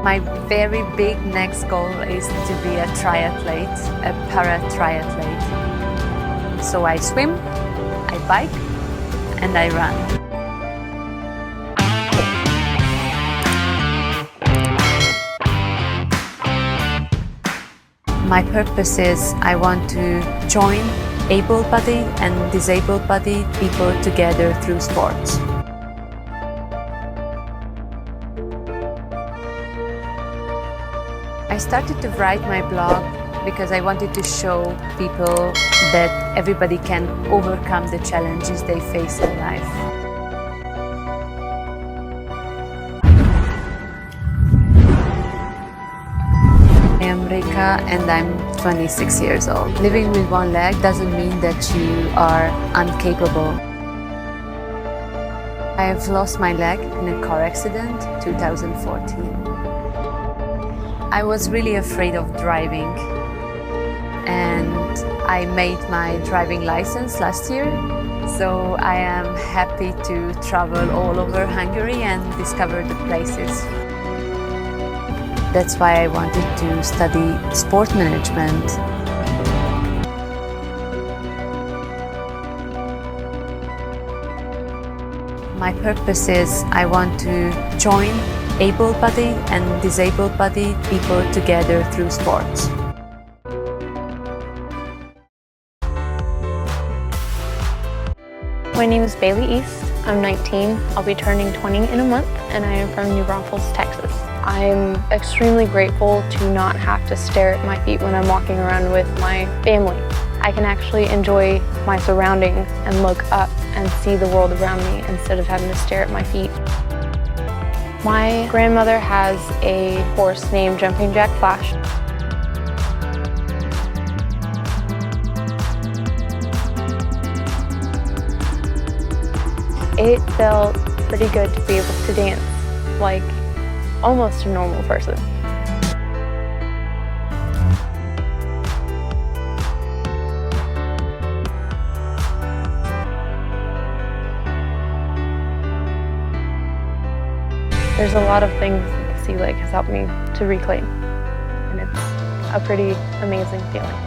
My very big next goal is to be a triathlete, a para-triathlete. So I swim, I bike, and I run. My purpose is I want to join able-bodied and disabled-bodied people together through sports. I started to write my blog because I wanted to show people that everybody can overcome the challenges they face in life. I am Rika and I'm 26 years old. Living with one leg doesn't mean that you are incapable. I have lost my leg in a car accident in 2014. I was really afraid of driving and I made my driving license last year. So I am happy to travel all over Hungary and discover the places. That's why I wanted to study sport management. My purpose is I want to join able-bodied and disabled-bodied people together through sports. My name is Bailey East. I'm 19. I'll be turning 20 in a month, and I am from New Braunfels, Texas. I'm extremely grateful to not have to stare at my feet when I'm walking around with my family. I can actually enjoy my surroundings and look up and see the world around me instead of having to stare at my feet. My grandmother has a horse named Jumping Jack Flash. It felt pretty good to be able to dance like almost a normal person. There's a lot of things that the sea lake has helped me to reclaim, and it's a pretty amazing feeling.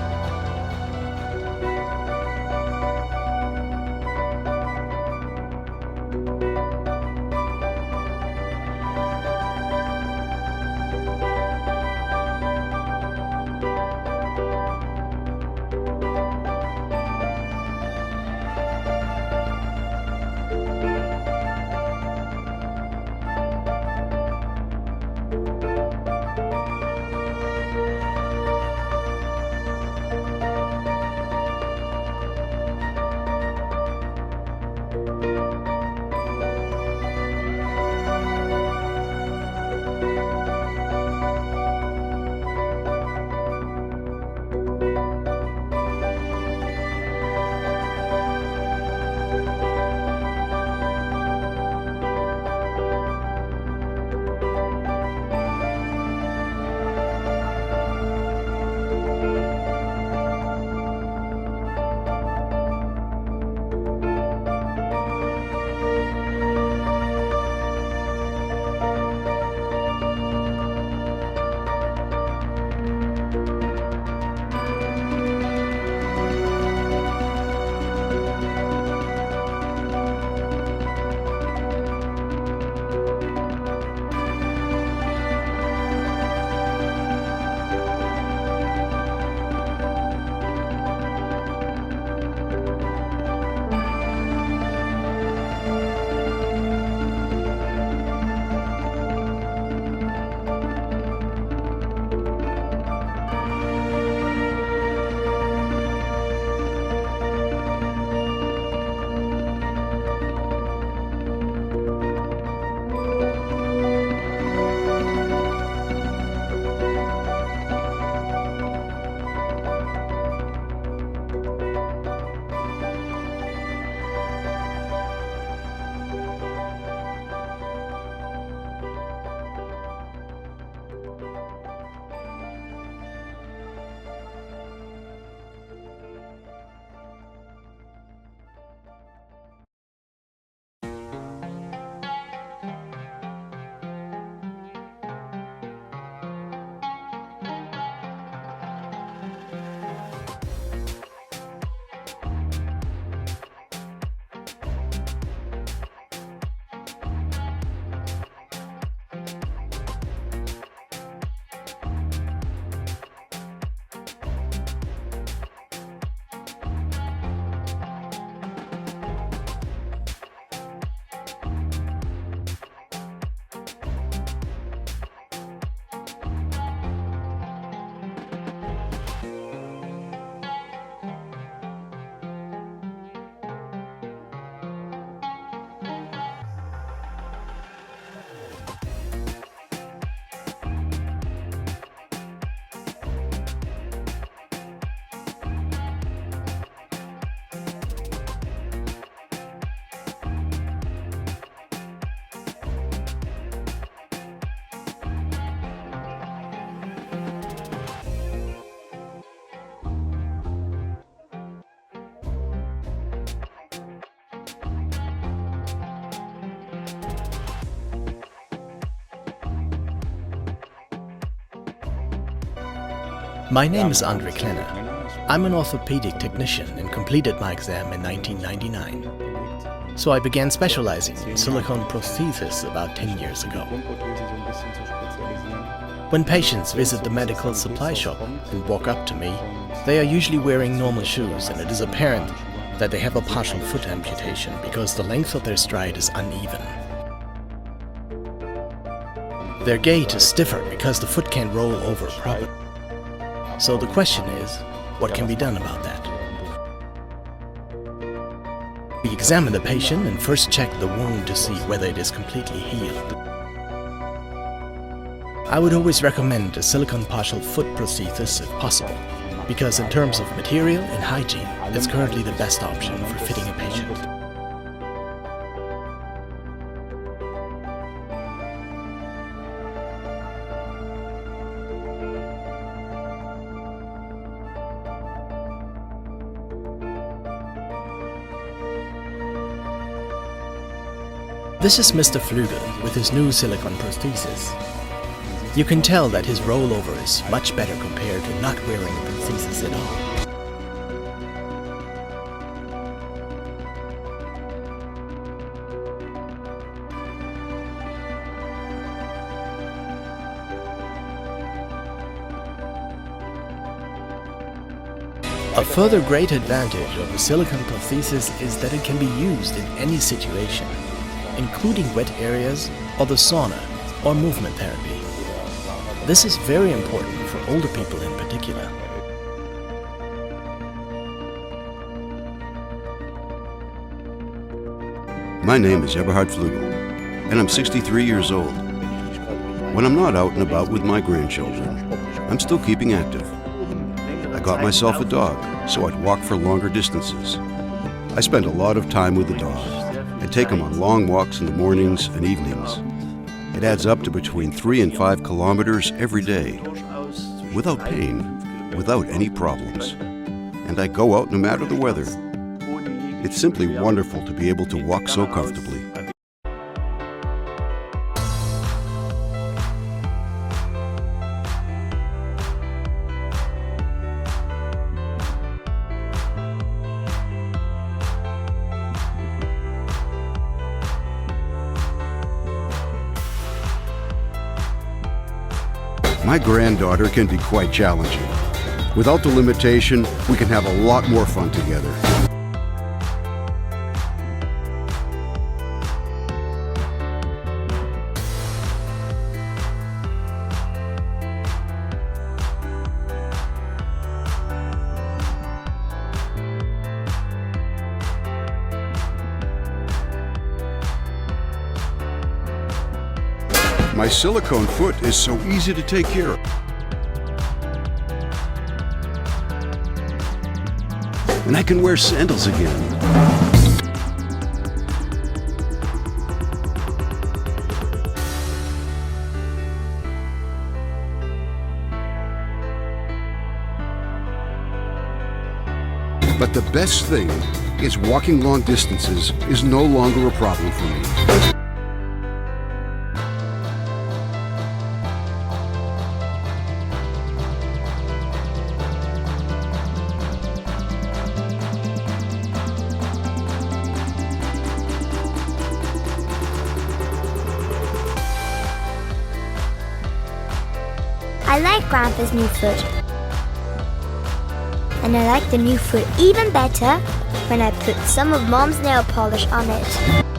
My name is Andre Klenner. I'm an orthopedic technician and completed my exam in 1999. So I began specializing in silicone prosthesis about 10 years ago. When patients visit the medical supply shop and walk up to me, they are usually wearing normal shoes, and it is apparent that they have a partial foot amputation because the length of their stride is uneven. Their gait is stiffer because the foot can't roll over properly. So the question is, what can be done about that? We examine the patient and first check the wound to see whether it is completely healed. I would always recommend a silicone partial foot prosthesis if possible, because in terms of material and hygiene, it's currently the best option for fitting a patient. This is Mr. Flügel with his new silicone prosthesis. You can tell that his rollover is much better compared to not wearing a prosthesis at all. A further great advantage of the silicone prosthesis is that it can be used in any situation, including wet areas or the sauna or movement therapy. This is very important for older people in particular. My name is Eberhard Flügel, and I'm 63 years old. When I'm not out and about with my grandchildren, I'm still keeping active. I got myself a dog, so I'd walk for longer distances. I spend a lot of time with the dog and take him on long walks in the mornings and evenings. It adds up to between 3 and 5 kilometers every day, without pain, without any problems. And I go out no matter the weather. It's simply wonderful to be able to walk so comfortably. My granddaughter can be quite challenging. Without the limitation, we can have a lot more fun together. My silicone foot is so easy to take care of. And I can wear sandals again. But the best thing is walking long distances is no longer a problem for me. I like Grandpa's new foot. And I like the new foot even better when I put some of Mom's nail polish on it.